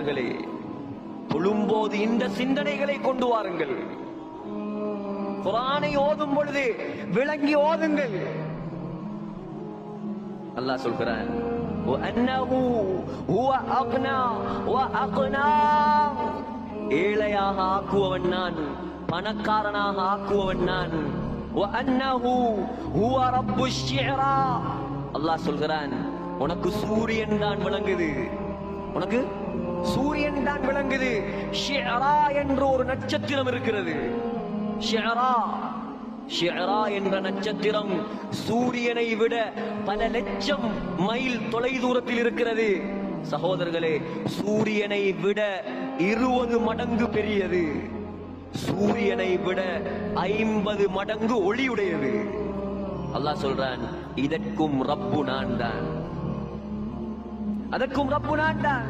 சகோதரர்களே, தொழும்போது இந்த சிந்தனைகளை கொண்டு வாருங்கள். குர்ஆனை ஓதும் பொழுது விளங்கி ஓதுங்கள். அல்லாஹ் சொல்கிறான், வஅன்னஹு ஹுவ அக்னா வஅக்னா, ஏழையாக ஆக்குவவன் நான், பணக்காரனாக ஆக்குவவன் நான். வஅன்னஹு ஹுவ ரப்புஷ் ஷிஅரா, அல்லாஹ் சொல்கிறான், உனக்கு சூரியன் தான் விளங்குது, உனக்கு சூரியன் தான் விளங்குது. ஷிஅரா என்ற ஒரு நட்சத்திரம் இருக்கிறது. ஷிஅரா, ஷிஅரா என்ற நட்சத்திரம் சூரியனை விட பல லட்சம் மைல் தொலை தூரத்தில் இருக்கிறது. சகோதரர்களே, சூரியனை விட 20 மடங்கு பெரியது, சூரியனை விட 50 மடங்கு ஒளியுடையது. அல்லாஹ் சொல்றான், இதற்கும் ரப்பு நான் தான், அதற்கும் ரப்பு நான் தான்.